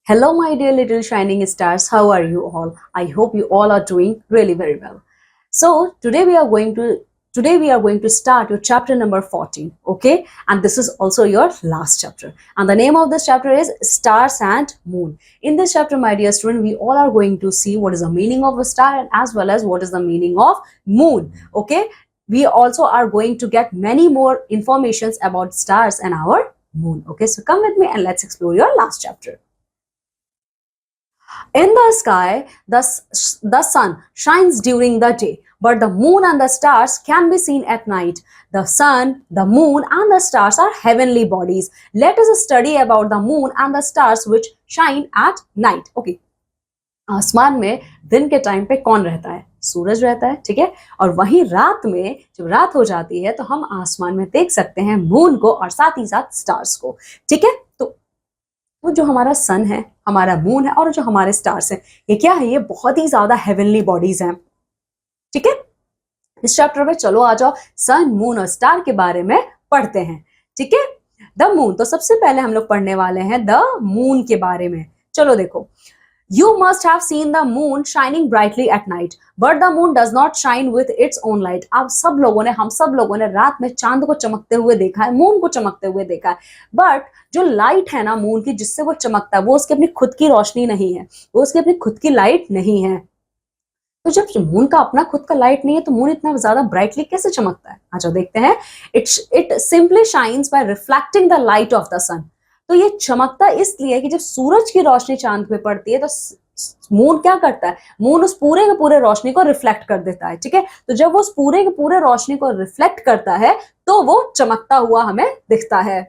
Hello, my dear little shining stars. How are you all? I hope you all are doing really very well. So today we are going to start your chapter number 14. Okay, and this is also your last chapter. And the name of this chapter is Stars and Moon. In this chapter, my dear student, we all are going to see what is the meaning of a star and as well as what is the meaning of moon. Okay, we also are going to get many more informations about stars and our moon. Okay, so come with me and let's explore your last chapter. In the sky, the sun shines during the day, but the moon and the stars can be seen at night. The sun, the moon, and the stars are heavenly bodies. Let us study about the moon and the stars which shine at night. Okay. आसमान में दिन के time पे कौन रहता है? सूरज रहता है, ठीक है। और वहीं रात में जब रात हो जाती है तो हम आसमान में देख सकते हैं मून को और साथ ही साथ स्टार्स को, ठीक है। तो जो हमारा सन है, हमारा मून है और जो हमारे स्टार्स हैं, ये क्या है? ये बहुत ही ज्यादा हेवनली बॉडीज हैं, ठीक है। इस चैप्टर में चलो आ जाओ सन, मून और स्टार के बारे में पढ़ते हैं, ठीक है। द मून, तो सबसे पहले हम लोग पढ़ने वाले हैं द मून के बारे में। चलो देखो, You must have seen the moon shining brightly at night, but the moon does not shine with its own light. आप सब लोगों ने, हम सब लोगों ने रात में चांद को चमकते हुए देखा है, मून को चमकते हुए देखा है, बट जो लाइट है ना मून की, जिससे वो चमकता है, वो उसकी अपनी खुद की रोशनी नहीं है, वो उसकी अपनी खुद की लाइट नहीं है। तो जब मून का अपना खुद का लाइट नहीं है तो मून इतना ज्यादा ब्राइटली कैसे चमकता है? अच्छा देखते हैं। It simply shines by reflecting the light of the sun. तो ये चमकता इसलिए कि जब सूरज की रोशनी चांद पे पड़ती है तो मून क्या करता है? मून उस पूरे के पूरे रोशनी को रिफ्लेक्ट कर देता है, ठीक है। तो जब वो उस पूरे के पूरे रोशनी को रिफ्लेक्ट करता है तो वो चमकता हुआ हमें दिखता है।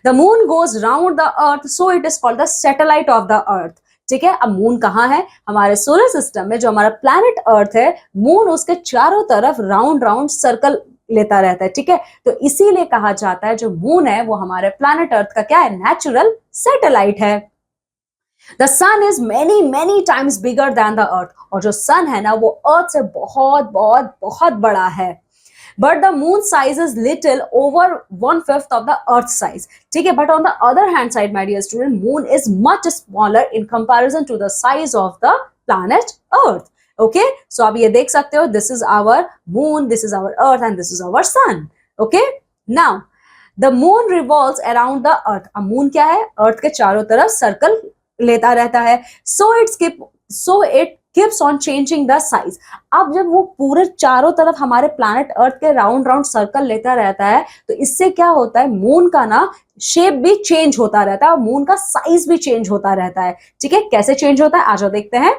The moon goes round the earth, so it is called the satellite of the earth, ठीक है। अब मून कहाँ है? हमारे सोलर सिस्टम में जो हमारा प्लैनेट अर्थ है, मून उसके चारों तरफ राउंड राउंड सर्कल लेता रहता है, ठीक है। तो इसीलिए कहा जाता है जो मून है वो हमारे प्लैनेट अर्थ का क्या है? नेचुरल सैटेलाइट है। The sun is many many times bigger than the earth, और जो सन है ना वो अर्थ से बहुत बहुत बहुत बड़ा है। But the moon size is little over 1/5 of the Earth size. ठीक है, but on the other hand side, my dear student, moon is much smaller in comparison to the size of the planet Earth. Okay, so आप ये देख सकते हो, this is our moon, this is our Earth, and this is our sun. Okay, now the moon revolves around the Earth. अब moon क्या है? Earth के चारों तरफ सर्कल लेता रहता है। So it keeps on changing the size. अब जब वो पूरे चारों तरफ हमारे प्लैनेट अर्थ के राउंड राउंड सर्कल लेता रहता है तो इससे क्या होता है? मून का ना शेप भी चेंज होता रहता है और मून का साइज भी चेंज होता रहता है, ठीक है। कैसे चेंज होता है? आ जाओ देखते हैं।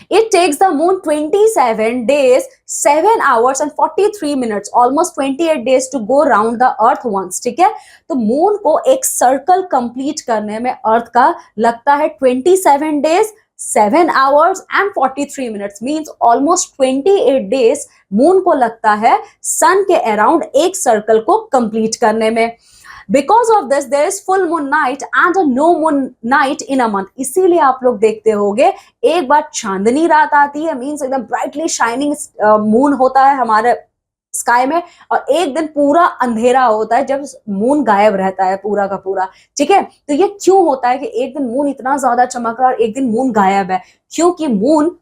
It takes the moon 27 days, 7 hours and 43 minutes, almost 28 days to go round the earth once, ठीक है। तो मून को एक सर्कल कंप्लीट करने में अर्थ का लगता है 27 days, 7 hours and 43 minutes, means almost 28 days moon को लगता है सन के अराउंड एक सर्कल को कंप्लीट करने में। Because of this, there is full moon night and a no moon night in a month. इसीलिए आप लोग देखते होंगे एक बार चांदनी रात आती है, मीन्स एकदम ब्राइटली शाइनिंग मून होता है हमारे स्काई में, और एक दिन पूरा अंधेरा होता है जब मून गायब रहता है पूरा का पूरा, ठीक है। तो ये क्यों होता है कि एक दिन मून इतना ज्यादा चमक रहा है और एक दिन मून गायब है? क्योंकि मून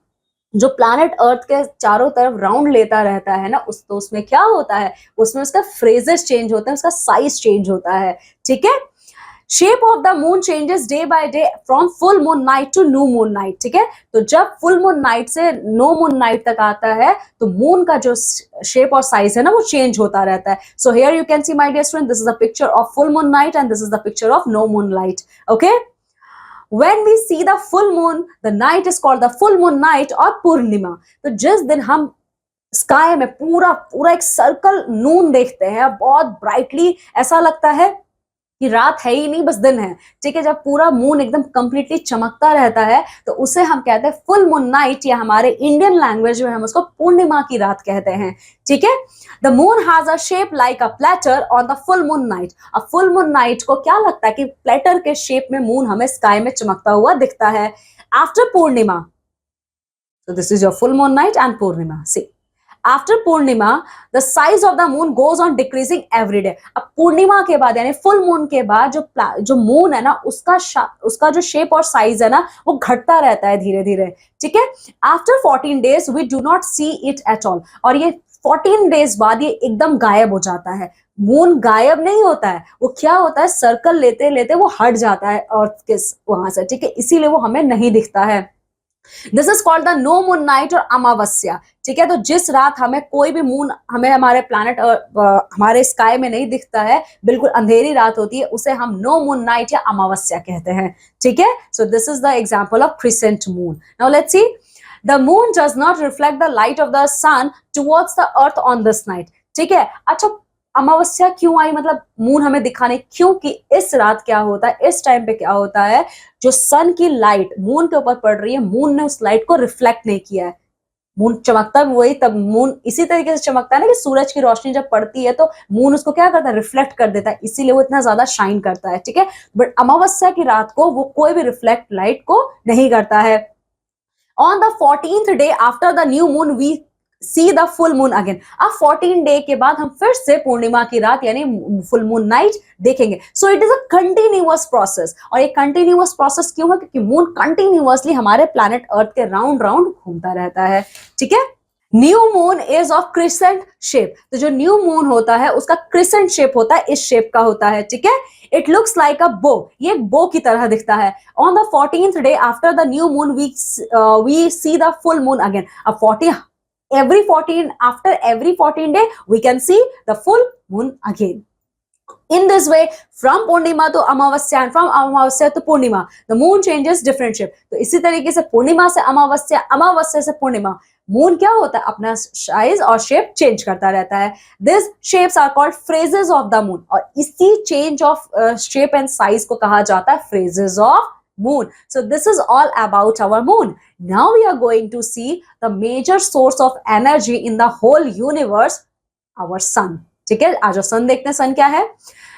जो प्लैनेट अर्थ के चारों तरफ राउंड लेता रहता है ना, तो उसमें क्या होता है? उसमें उसका फ्रेजेस चेंज होता है, उसका साइज चेंज होता है, ठीक है। Shape of the moon changes day by day from full moon night to new moon night, ठीक है। तो जब फुल मून नाइट से नो मून नाइट तक आता है तो मून का जो शेप और साइज है ना वो चेंज होता रहता है। So here you can see my dear student, this is the picture of full moon night and this is the picture of no moon night. Okay, When we see the full moon, the night is called the full moon night or पूर्णिमा। तो जिस दिन हम sky में पूरा पूरा एक circle नून देखते हैं, बहुत ब्राइटली ऐसा लगता है कि रात है ही नहीं, बस दिन है, ठीक है। जब पूरा मून एकदम कंप्लीटली चमकता रहता है तो उसे हम कहते हैं फुल मून नाइट, या हमारे इंडियन लैंग्वेज में हम उसको पूर्णिमा की रात कहते हैं, ठीक है। The moon has a shape like a platter on the full moon night. अब फुल मून नाइट को क्या लगता है कि प्लेटर के शेप में मून हमें स्काई में चमकता हुआ दिखता है। After Purnima, so this is your full moon night and Purnima. See, after Purnima the size of the moon goes on decreasing every day. अब पूर्णिमा के बाद यानी फुल मून के बाद जो मून है ना उसका जो शेप और साइज है ना वो घटता रहता है धीरे धीरे, ठीक है। After 14 days we do not see it at all, और ये 14 डेज बाद ये एकदम गायब हो जाता है। मून गायब नहीं होता है, वो क्या होता है सर्कल लेते लेते वो हट जाता है अर्थ के वहां से, ठीक है, इसीलिए वो हमें नहीं दिखता है। This is called the no moon night और अमावस्या, ठीक है। तो जिस रात हमें कोई भी मून हमें हमारे प्लैनेट हमारे स्काई में नहीं दिखता है, बिल्कुल अंधेरी रात होती है, उसे हम नो मून नाइट या अमावस्या कहते हैं, ठीक है। So this is the example of crescent moon. Now let's see the moon does not reflect the light of the sun towards the earth on this night, ठीक है। अच्छा अमावस्या क्यों आई, मतलब मून हमें दिखाने, क्योंकि इस रात क्या होता है, इस टाइम पे क्या होता है, जो सन की लाइट मून के ऊपर पड़ रही है, मून ने उस लाइट को रिफ्लेक्ट नहीं किया है। मून चमकता है वही तब मून इसी तरीके से चमकता है ना कि सूरज की रोशनी जब पड़ती है तो मून उसको क्या करता है, रिफ्लेक्ट कर देता है, इसीलिए वो इतना ज्यादा शाइन करता है, ठीक है। बट अमावस्या की रात को वो कोई भी रिफ्लेक्ट लाइट को नहीं करता है। On the 14th day after the new moon we see the full moon again. अब 14 डे के बाद हम फिर से पूर्णिमा की रात यानी फुल मून नाइट देखेंगे। So it is a continuous process, और ये कंटिन्यूअस प्रोसेस क्यों है, क्योंकि मून कंटिन्यूअसली हमारे प्लैनेट अर्थ के राउंड राउंड घूमता रहता है, ठीक है। New moon is of crescent shape, तो जो न्यू मून होता है उसका क्रिसेंट शेप होता है, इस शेप का होता है, ठीक है। इट लुक्स लाइक अ बो, ये बो की तरह दिखता है। On the 14th day after the new moon we see the full moon again. अब 14 after every 14 day we can see the full moon again. In this way from Purnima to Amavasya and from Amavasya to Purnima the moon changes different shape. तो इसी तरीके से पूर्णिमा से अमावस्या, अमावस्या से पूर्णिमा moon क्या होता है, अपना साइज और शेप चेंज करता रहता है। This shapes are called phases of the moon, और इसी change of shape and size को कहा जाता है phases of moon. So this is all about our moon. Now we are going to see the major source of energy in the whole universe, our sun. ठीक है, आज सन देखते हैं। सन क्या है?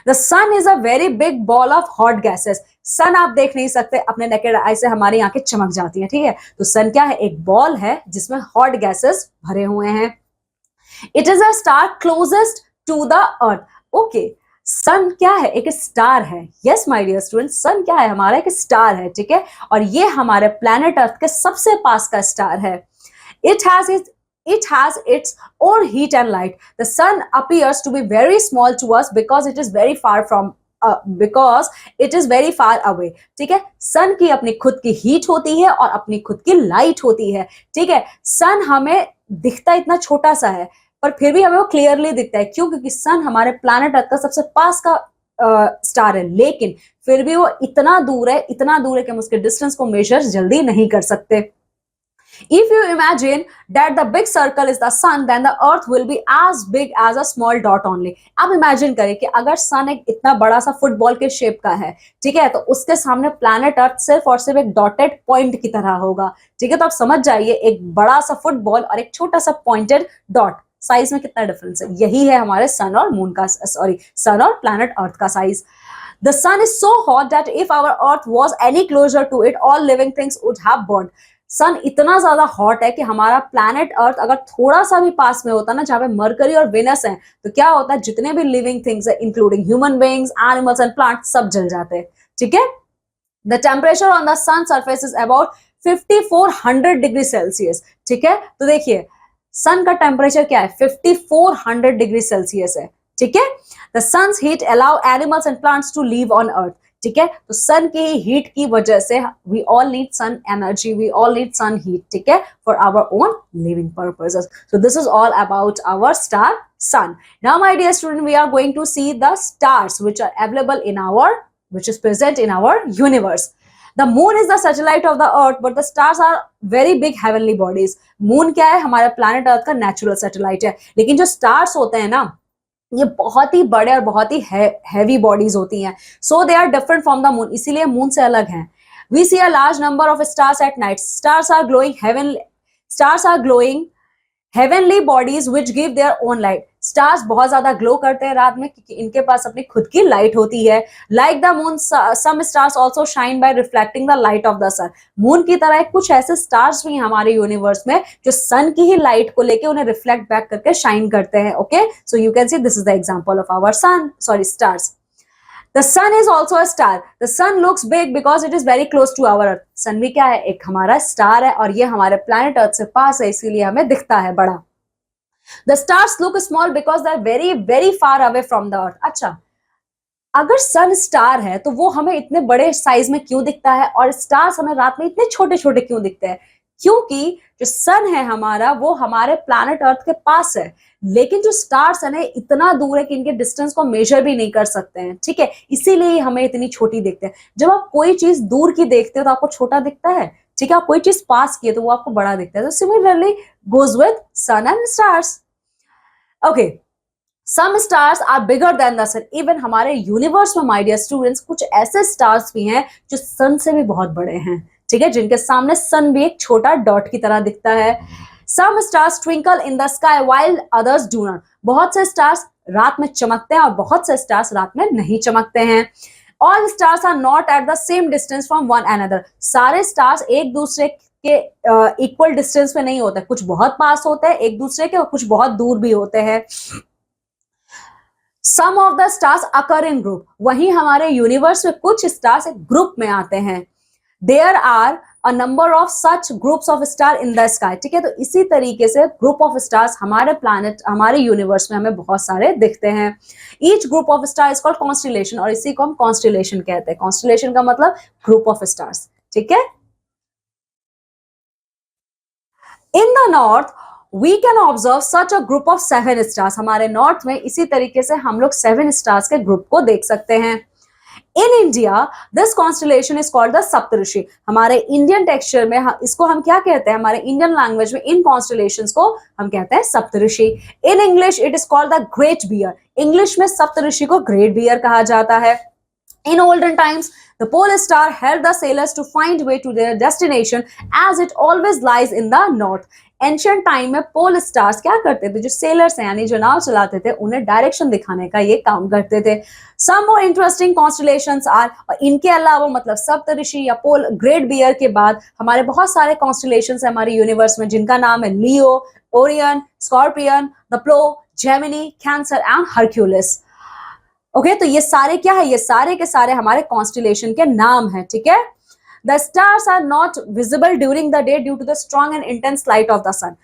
The sun is a very big ball of hot gases. सन आप देख नहीं सकते अपने नेकेड आई से, हमारी आंखें चमक जाती हैं, ठीक है। तो सन क्या है, एक बॉल है जिसमें हॉट गैसेस भरे हुए हैं। It is a star closest to the earth. Okay. सन क्या है, एक स्टार है। यस माय डियर स्टूडेंट, सन क्या है, हमारा एक स्टार है, ठीक है। और ये हमारे प्लैनेट अर्थ के सबसे पास का स्टार है। It has its own heat and light. The sun appears to be very small to us because it is very far away. ठीक है, सन की अपनी खुद की हीट होती है और अपनी खुद की लाइट होती है, ठीक है। सन हमें दिखता इतना छोटा सा है पर फिर भी हमें वो क्लियरली दिखता है, क्यों, क्योंकि सन हमारे प्लैनेट अर्थ का सबसे पास का स्टार है, लेकिन फिर भी वो इतना दूर है कि हम उसके डिस्टेंस को मेजर जल्दी नहीं कर सकते। If you imagine that the big circle is the sun, then the earth will be as big as a small dot only. अब इमेजिन करें कि अगर सन एक इतना बड़ा सा फुटबॉल के शेप का है, ठीक है, तो उसके सामने प्लैनेट अर्थ सिर्फ और सिर्फ एक डॉटेड पॉइंट की तरह होगा, ठीक है। तो आप समझ जाइए एक बड़ा सा फुटबॉल और एक छोटा सा पॉइंटेड डॉट, साइज में कितना डिफरेंस है। यही है हमारे सन और मून का, सन और प्लैनेट अर्थ का size. The sun is so hot that if our earth was any closer to it, all living things would have burned. सन इतना ज्यादा हॉट है कि हमारा प्लैनेट अर्थ अगर थोड़ा सा भी पास में होता ना, जहां पे मरकरी और वेनस है, तो क्या होता है, जितने भी लिविंग थिंग्स है including human beings, animals and plants, सब जल जाते हैं, ठीक है। The temperature on the sun surface is about 5400 degree Celsius, ठीक है। तो देखिए सन का टेम्परेचर क्या है, 5400 डिग्री सेल्सियस है, ठीक है। The sun's heat allow animals and plants to live on earth, ठीक है। तो सन की हीट की वजह से we all need sun energy, we all need sun heat, ठीक है, for our own living purposes. So this is all about our star sun. Now my dear student, we are going to see the stars which are available in our, which is present in our universe. The moon is the satellite of the earth, but the stars are very big heavenly bodies. Moon क्या है, हमारे planet earth का natural satellite है, लेकिन जो stars होते हैं ना, ये बहुत ही बड़े और बहुत ही हैवी बॉडीज होती हैं। So they are different from the moon, इसीलिए मून से अलग हैं। We see a large number of stars at night. Stars are glowing heavenly bodies which give their own light. Stars बहुत ज्यादा ग्लो करते हैं रात में क्योंकि इनके पास अपनी खुद की लाइट होती है. Like the moon, some stars also shine by reflecting the light of the sun. Moon की तरह कुछ ऐसे स्टार्स भी हैं हमारे यूनिवर्स में जो सन की ही लाइट को लेके उन्हें रिफ्लेक्ट बैक करके शाइन करते हैं. Okay, so you can see this is the example of our sun, sorry stars. The sun is also a star. The sun looks big because it is very close to our earth. sun भी क्या है, एक हमारा star है और ये हमारे planet earth से पास है, इसीलिए हमें दिखता है बड़ा. The stars look small because they are very very far away from the earth. अच्छा, अगर सन स्टार है तो वो हमें इतने बड़े साइज में क्यों दिखता है और स्टार्स हमें रात में इतने छोटे छोटे क्यों दिखते हैं? क्योंकि जो सन है हमारा वो हमारे प्लैनेट अर्थ के पास है, लेकिन जो स्टार्स है ना इतना दूर है कि इनके डिस्टेंस को मेजर भी नहीं कर सकते हैं. ठीक है, इसीलिए हमें इतनी छोटी दिखते हैं. जब आप कोई चीज दूर की देखते हो तो आपको छोटा दिखता है. ठीक है, आप कोई चीज पास की है तो वो आपको बड़ा दिखता है. तो similarly goes with sun and stars. Okay, some stars are bigger than the sun. Even हमारे यूनिवर्स में माय डियर स्टूडेंट्स कुछ ऐसे स्टार्स भी हैं जो सन से भी बहुत बड़े हैं. ठीक है, जिनके सामने सन भी एक छोटा डॉट की तरह दिखता है. Some stars twinkle in the sky while others do not. बहुत से स्टार्स रात में चमकते हैं और बहुत से स्टार्स रात में नहीं चमकते हैं. All stars are not at the same distance from one another. सारे स्टार्स एक दूसरे के इक्वल डिस्टेंस में नहीं होते. कुछ बहुत पास होते हैं एक दूसरे के और कुछ बहुत दूर भी होते हैं. Some of the stars occur in group. वहीं हमारे यूनिवर्स में कुछ स्टार्स एक ग्रुप में आते हैं. There are a number of such groups of star in the sky. ठीक है, तो इसी तरीके से ग्रुप ऑफ स्टार्स हमारे प्लैनेट हमारे यूनिवर्स में हमें बहुत सारे दिखते हैं. Each group of star is called constellation और इसी को हम कॉन्स्टिलेशन कहते हैं. कॉन्स्टिलेशन का मतलब ग्रुप ऑफ स्टार्स. ठीक है, in the north we can observe such a group of 7 stars. हमारे नॉर्थ में इसी तरीके से हम लोग 7 स्टार्स के ग्रुप को देख सकते हैं. In India this constellation is called the Saptarishi. हमारे इंडियन टेक्सचर में इसको हम क्या कहते हैं, हमारे इंडियन लैंग्वेज में इन कॉन्स्टिलेशंस को हम कहते हैं Saptarishi. In English it is called the Great Bear. English में सप्तऋषि को ग्रेट बियर कहा जाता है. In olden times, the pole star helped the sailors to find way to their destination as it always lies in the north. Ancient time में पोल stars क्या करते थे, जो सेलर्स हैं यानी जो नाव चलाते थे उन्हें डायरेक्शन दिखाने का ये काम करते थे. Some more interesting constellations are, और इनके अलावा मतलब सप्तऋषि या पोल ग्रेट बियर के बाद हमारे बहुत सारे कॉन्स्टिलेशंस हैं हमारे यूनिवर्स में जिनका नाम है Leo, Orion, Scorpion, the Plough, Gemini, Cancer and Hercules. Okay, तो ये सारे क्या है, ये सारे के सारे हमारे कॉन्स्टिलेशन के नाम है. ठीक है, the stars are not visible during the day due to the strong and intense light of the sun.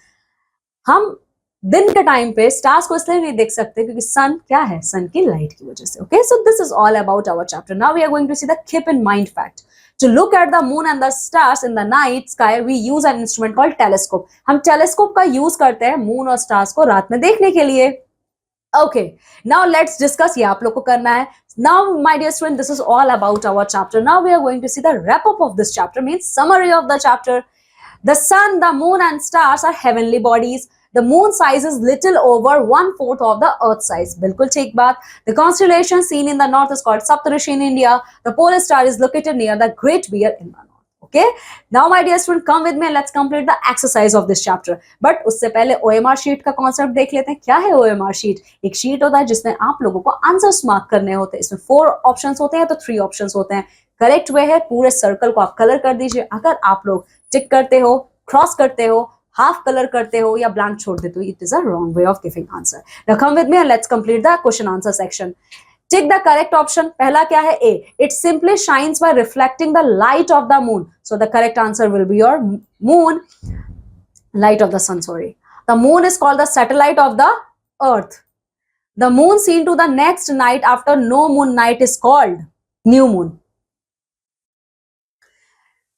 हम दिन के टाइम पे स्टार्स को इसलिए नहीं देख सकते क्योंकि सन क्या है, सन की लाइट की वजह से. Okay, so this is all about our chapter. Now we are going to see the keep in mind fact. To look at the moon and the stars in the night sky, we use an instrument called telescope. हम telescope का use करते हैं moon और stars को रात में देखने के लिए. Okay, now let's discuss. ये आप लोग को करना है. Now, my dear student, this is all about our chapter. Now we are going to see the wrap up of this chapter, means summary of the chapter. The sun, the moon, and stars are heavenly bodies. The moon size is little over 1/4 of the Earth size. बिल्कुल ठीक बात. The constellation seen in the north is called Saptarishi in India. The polar star is located near the Great Bear in the north. Okay, now my dear student, come with me and let's complete the exercise of this chapter. But उससे पहले OMR sheet का concept देख लेते हैं. क्या है OMR sheet? एक sheet होता है जिसमें आप लोगों को आंसर्स मार्क करने होते हैं. इसमें 4 ऑप्शंस होते हैं तो 3 ऑप्शंस होते हैं. करेक्ट वे है पूरे सर्कल को आप कलर कर दीजिए. अगर आप लोग टिक करते हो, क्रॉस करते हो, हाफ कलर करते हो या ब्लैंक छोड़ देते हो, it is a wrong way of giving answer. Now come with me and let's complete the question answer section. Take the correct option. पहला क्या है? A. It simply shines by reflecting the light of the moon. So the correct answer will be your moon. Light of the sun, sorry. The moon is called the satellite of the earth. The moon seen to the next night after no moon night is called new moon.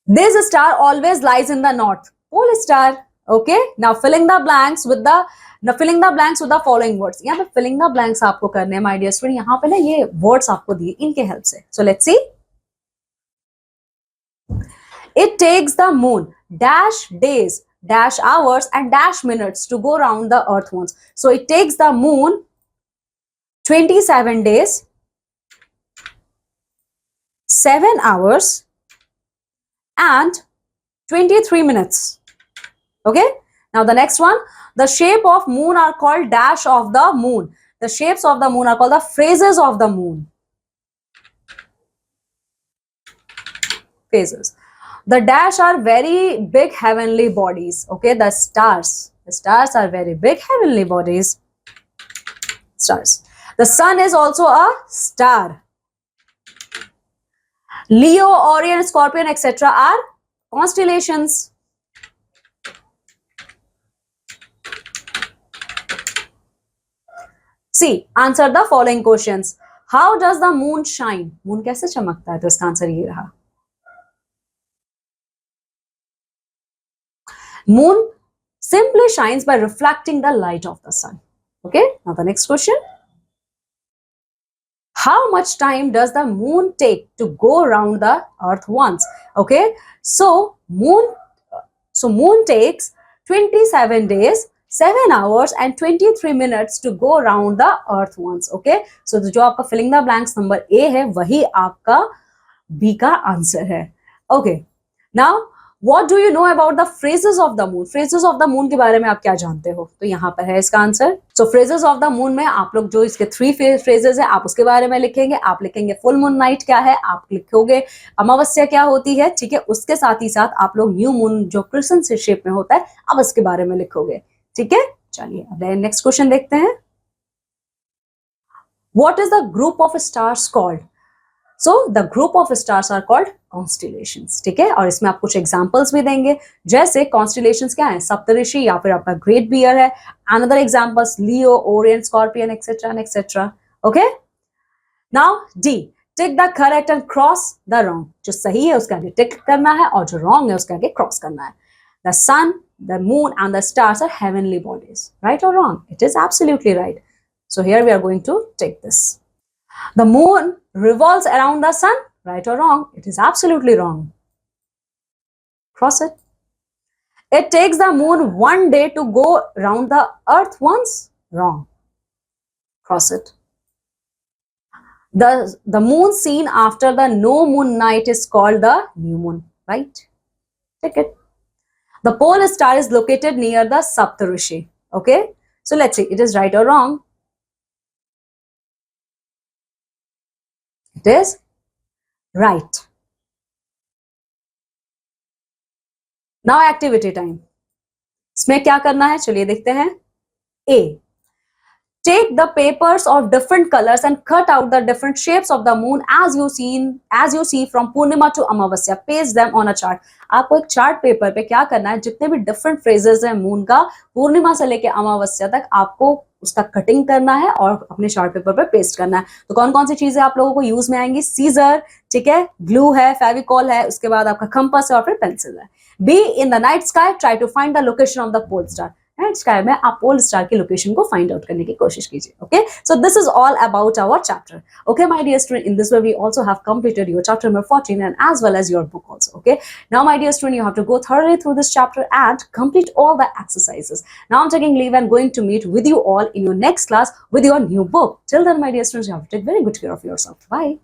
This star always lies in the north. Pole star. Okay. Now filling the blanks with the following words. यहाँ पे filling the blanks आपको करने हैं my dear student. यहाँ पे ना ये words आपको दिए इनके help से. So let's see. It takes the moon dash days, dash hours and dash minutes to go round the earth once. So it takes the moon 27 days, 7 hours and 23 minutes. Okay. Now the next one, the shape of moon are called dash of the moon. The shapes of the moon are called the phases of the moon. Phases. The dash are very big heavenly bodies. Okay, the stars. The stars are very big heavenly bodies. Stars. The sun is also a star. Leo, Orion, Scorpion, etc. are constellations. See, answer the following questions. How does the moon shine? Moon कैसे चमकता है? तो इसका answer ये रहा. Moon simply shines by reflecting the light of the sun. Okay, now the next question. How much time does the moon take to go around the earth once? Okay, so moon takes 27 days, 7 hours and 23 minutes to go around the earth once. Okay, so जो आपका filling the blanks number A है वही आपका B का answer है. Okay, now what do you know about the phases of the moon? Phases of the moon के बारे में आप क्या जानते हो? तो यहाँ पर है इसका answer. So phases of the moon में आप लोग जो इसके 3 phases है आप उसके बारे में लिखेंगे. आप लिखेंगे फुल मून नाइट क्या है, आप लिखोगे अमावस्या क्या होती है, ठीक है. उसके साथ ही साथ आप लोग न्यू मून जो क्रिसेंट से शेप में होता है आप उसके बारे में लिखोगे. ठीक है, चलिए अब नेक्स्ट क्वेश्चन देखते हैं. What is the group of stars called? So the group of stars are called constellations. ठीक है, और इसमें आप कुछ एग्जांपल्स भी देंगे. जैसे constellations क्या है? सप्तऋषि या फिर आपका ग्रेट बियर है. Another examples Leo, Orion, Scorpion, etc. and etc. Okay. Now D. Tick the correct and cross the wrong. जो सही है उसका आगे टिक करना है और जो wrong है उसका आगे क्रॉस करना है. The sun, the moon and the stars are heavenly bodies. Right or wrong? It is absolutely right. So here we are going to take this. The moon revolves around the sun. Right or wrong? It is absolutely wrong. Cross it. It takes the moon 1 day to go around the earth once. Wrong. Cross it. The moon seen after the no moon night is called the new moon. Right? Take it. The pole star is located near the Saptarishi. Okay? So let's see. It is right or wrong? It is right. Now activity time. इसमें क्या करना है चलिए देखते हैं. A. Take the papers of different colors and cut out the different shapes of the moon as you see from Purnima to Amavasya. Paste them on a chart. आपको एक chart paper पे क्या करना है, जितने भी डिफरेंट फ्रेजेस हैं moon का पूर्णिमा से लेके अमावस्या तक आपको उसका कटिंग करना है और अपने चार्ट पेपर पे पेस्ट करना है. तो कौन कौन सी चीजें आप लोगों को यूज में आएंगी? सीजर, ठीक है, ग्लू है, फेविकॉल है, उसके बाद आपका कंपास है और फिर पेंसिल है. B. In the night sky try to find the location of the pole star. Night sky में आप पोल स्टार की लोकेशन को फाइंड आउट करने की कोशिश कीजिए. Okay, so this is all about our chapter. Okay my dear student, in this way we also have completed your chapter number 14 and as well as your book also. Okay, now my dear student, you have to go thoroughly through this chapter and complete all the exercises. Now I'm taking leave and going to meet with you all in your next class with your new book. Till then my dear students, you have to take very good care of yourself. Bye.